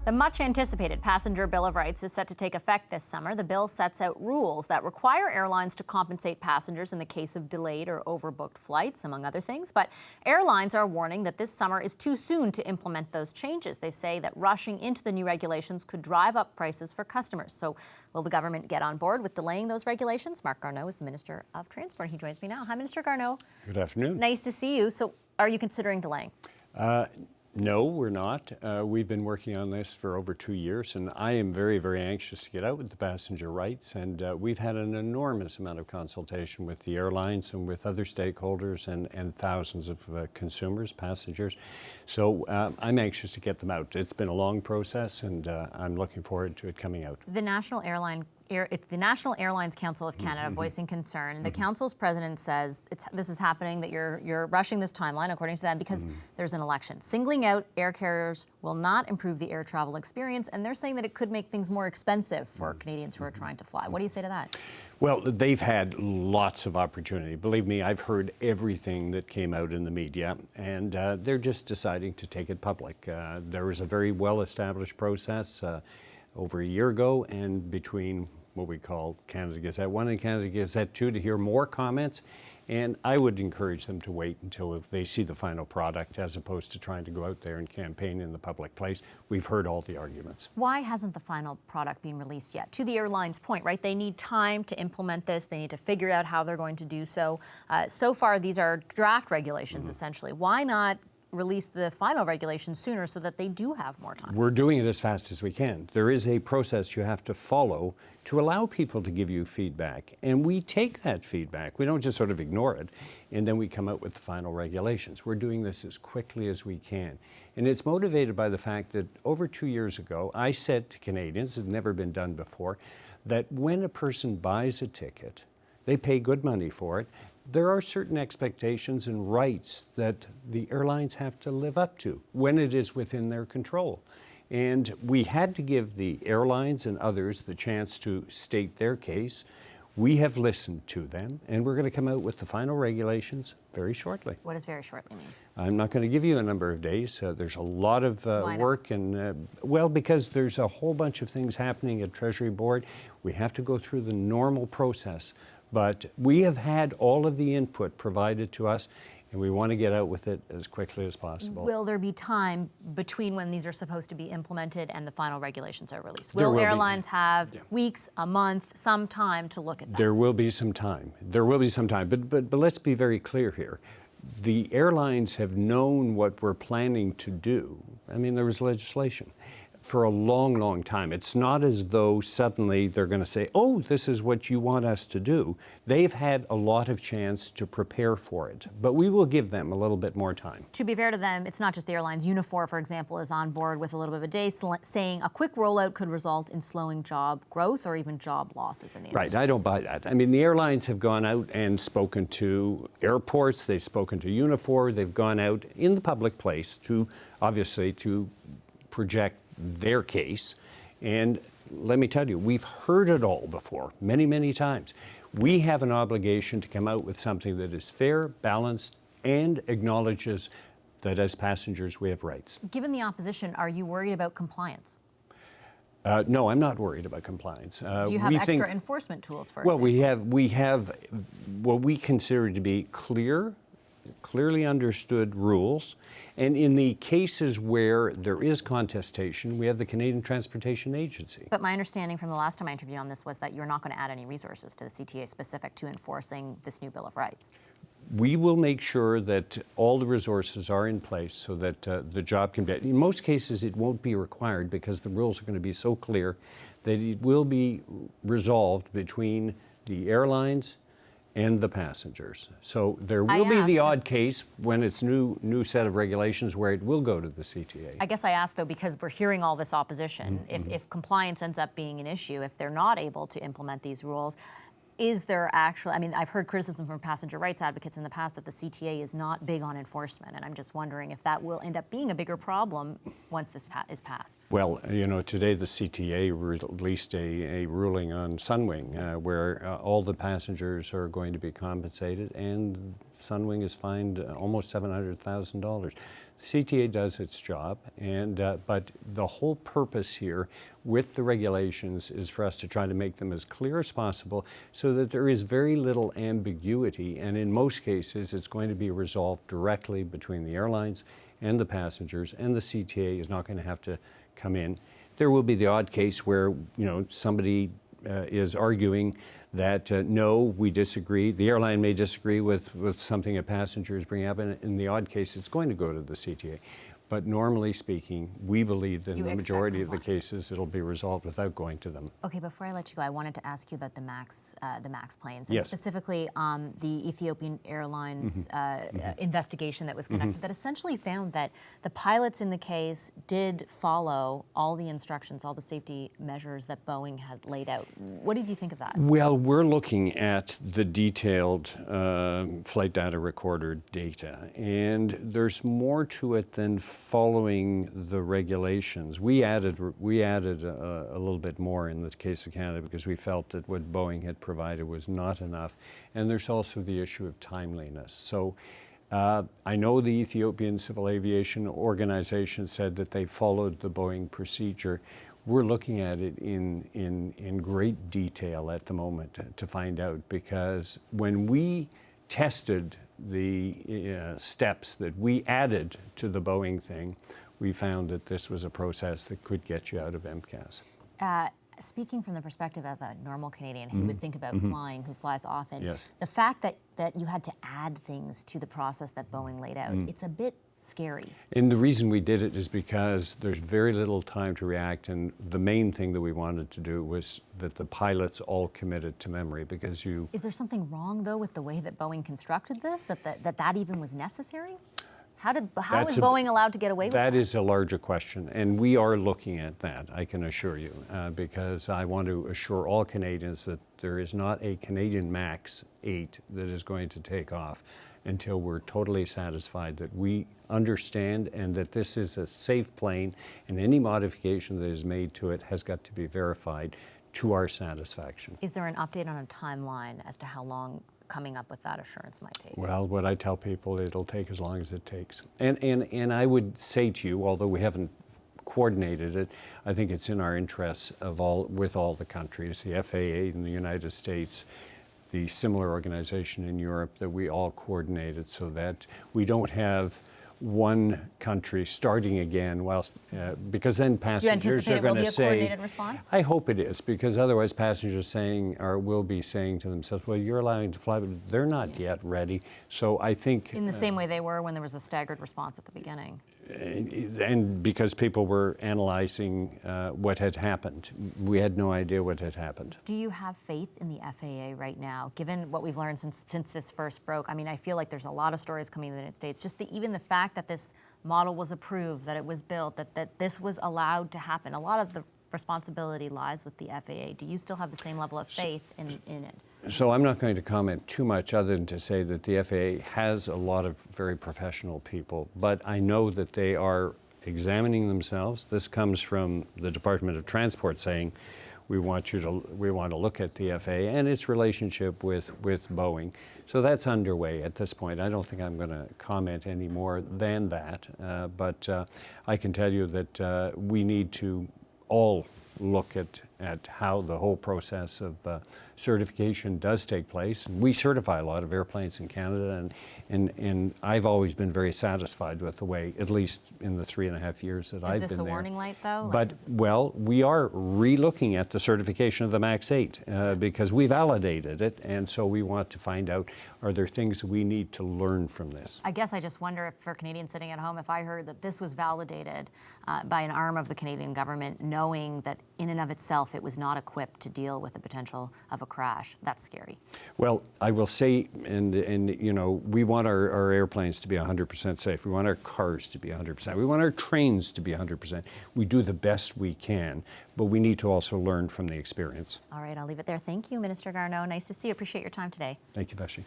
The much-anticipated Passenger Bill of Rights is set to take effect this summer. The bill sets out rules that require airlines to compensate passengers in the case of delayed or overbooked flights, among other things. But airlines are warning that this summer is too soon to implement those changes. They say that rushing into the new regulations could drive up prices for customers. So will the government get on board with delaying those regulations? Marc Garneau is the Minister of Transport. He joins me now. Hi, Minister Garneau. Good afternoon. Nice to see you. So are you considering delaying? No, we're not. We've been working on this for over 2 years, and I am very, very anxious to get out with the passenger rights. And we've had an enormous amount of consultation with the airlines and with other stakeholders and thousands of consumers, passengers. So I'm anxious to get them out. It's been a long process, and I'm looking forward to it coming out. It's the National Airlines Council of Canada voicing concern. The council's president says this is happening, that you're rushing this timeline, according to them, because there's an election. Singling out air carriers will not improve the air travel experience, and they're saying that it could make things more expensive for Canadians who are trying to fly. What do you say to that? Well, they've had lots of opportunity. Believe me, I've heard everything that came out in the media, and they're just deciding to take it public. There was a very well-established process over a year ago, and between what we call Canada Gazette 1 and Canada Gazette 2 to hear more comments. And I would encourage them to wait until they see the final product as opposed to trying to go out there and campaign in the public place. We've heard all the arguments. Why hasn't the final product been released yet? To the airline's point, right? They need time to implement this. They need to figure out how they're going to do so. So far, these are draft regulations, essentially. Why not release the final regulations sooner so that they do have more time? We're doing it as fast as we can. There is a process you have to follow to allow people to give you feedback. And we take that feedback. We don't just sort of ignore it, and then we come out with the final regulations. We're doing this as quickly as we can. And it's motivated by the fact that over 2 years ago, I said to Canadians, it had never been done before, that when a person buys a ticket, they pay good money for it. There are certain expectations and rights that the airlines have to live up to when it is within their control. And we had to give the airlines and others the chance to state their case. We have listened to them, and we're going to come out with the final regulations very shortly. What does very shortly mean? I'm not going to give you a number of days. There's a lot of work, and well, because there's a whole bunch of things happening at Treasury Board. We have to go through the normal process. But we have had all of the input provided to us, and we want to get out with it as quickly as possible. Will there be time between when these are supposed to be implemented and the final regulations are released? Will airlines have weeks, a month, some time to look at that? There will be some time. There will be some time. But let's be very clear here. The airlines have known what we're planning to do. I mean, there was legislation for a long, long time. It's not as though suddenly they're going to say, oh, this is what you want us to do. They've had a lot of chance to prepare for it, but we will give them a little bit more time. To be fair to them, it's not just the airlines. Unifor, for example, is on board with a little bit of a day, saying a quick rollout could result in slowing job growth or even job losses in the industry. Right, I don't buy that. I mean, the airlines have gone out and spoken to airports, they've spoken to Unifor, they've gone out in the public place to, obviously, to project their case. And let me tell you, we've heard it all before, many, many times. We have an obligation to come out with something that is fair, balanced, and acknowledges that as passengers we have rights. Given the opposition, are you worried about compliance? No, I'm not worried about compliance. Do you have extra enforcement tools, for example? Well, we have what we consider to be clearly understood rules. And in the cases where there is contestation, we have the Canadian Transportation Agency. But my understanding from the last time I interviewed on this was that you're not going to add any resources to the CTA specific to enforcing this new Bill of Rights. We will make sure that all the resources are in place so that the job can be. In most cases, it won't be required because the rules are going to be so clear that it will be resolved between the airlines and the passengers. So there will be the odd case when it's new set of regulations where it will go to the CTA. I guess I asked, though, because we're hearing all this opposition. If compliance ends up being an issue, if they're not able to implement these rules, is there actually, I mean, I've heard criticism from passenger rights advocates in the past that the CTA is not big on enforcement, and I'm just wondering if that will end up being a bigger problem once this is passed. Well, you know, today the CTA released a ruling on Sunwing where all the passengers are going to be compensated, and Sunwing is fined almost $700,000. CTA does its job, and but the whole purpose here with the regulations is for us to try to make them as clear as possible so that there is very little ambiguity, and in most cases it's going to be resolved directly between the airlines and the passengers, and the CTA is not going to have to come in. There will be the odd case where somebody is arguing that no, we disagree. The airline may disagree with something a passenger is bringing up, and in the odd case, it's going to go to the CTA. But normally speaking, we believe that in the majority of the cases, it'll be resolved without going to them. Okay, before I let you go, I wanted to ask you about the Max planes, and yes. specifically the Ethiopian Airlines investigation that was conducted that essentially found that the pilots in the case did follow all the instructions, all the safety measures that Boeing had laid out. What did you think of that? Well, we're looking at the detailed flight data recorder data, and there's more to it than following the regulations. We added a little bit more in the case of Canada because we felt that what Boeing had provided was not enough. And there's also the issue of timeliness. So I know the Ethiopian Civil Aviation Organization said that they followed the Boeing procedure. We're looking at it in great detail at the moment to find out, because when we tested the steps that we added to the Boeing thing, we found that this was a process that could get you out of MCAS. Speaking from the perspective of a normal Canadian who would think about flying, who flies often, yes. the fact that you had to add things to the process that Boeing laid out, it's a bit scary. And the reason we did it is because there's very little time to react, and the main thing that we wanted to do was that the pilots all committed to memory, because Is there something wrong, though, with the way that Boeing constructed this, that even was necessary? How was Boeing allowed to get away with that? That is a larger question, and we are looking at that, I can assure you, because I want to assure all Canadians that there is not a Canadian Max 8 that is going to take off until we're totally satisfied that we understand and that this is a safe plane, and any modification that is made to it has got to be verified to our satisfaction. Is there an update on a timeline as to how long coming up with that assurance might take? Well, what I tell people, it'll take as long as it takes. And I would say to you, although we haven't coordinated it, I think it's in our interests with all the countries, the FAA in the United States, the similar organization in Europe, that we all coordinate it so that we don't have one country starting again, whilst because then passengers are going to say, coordinated response? I hope it is, because otherwise passengers will be saying to themselves, well, you're allowing to fly, but they're not yet ready. So I think in the same way they were when there was a staggered response at the beginning. And because people were analyzing what had happened. We had no idea what had happened. Do you have faith in the FAA right now, given what we've learned since this first broke? I mean, I feel like there's a lot of stories coming in the United States. Just even the fact that this model was approved, that it was built, that this was allowed to happen. A lot of the responsibility lies with the FAA. Do you still have the same level of faith in it? So I'm not going to comment too much other than to say that the FAA has a lot of very professional people, but I know that they are examining themselves. This comes from the Department of Transport saying, we want to look at the FAA and its relationship with Boeing. So that's underway at this point. I don't think I'm going to comment any more than that, but I can tell you that we need to all look at how the whole process of certification does take place. And we certify a lot of airplanes in Canada, and I've always been very satisfied with the way, at least in the 3.5 years that I've been there. Is this a warning light, though? But, well, we are re-looking at the certification of the Max 8 because we validated it, and so we want to find out, are there things we need to learn from this? I guess I just wonder if, for Canadians sitting at home, if I heard that this was validated by an arm of the Canadian government, knowing that in and of itself it was not equipped to deal with the potential of a crash. That's scary. Well, I will say, and you know, we want our airplanes to be 100% safe. We want our cars to be 100%. We want our trains to be 100%. We do the best we can, but we need to also learn from the experience. All right, I'll leave it there. Thank you, Minister Garneau. Nice to see you. Appreciate your time today. Thank you, Vashi.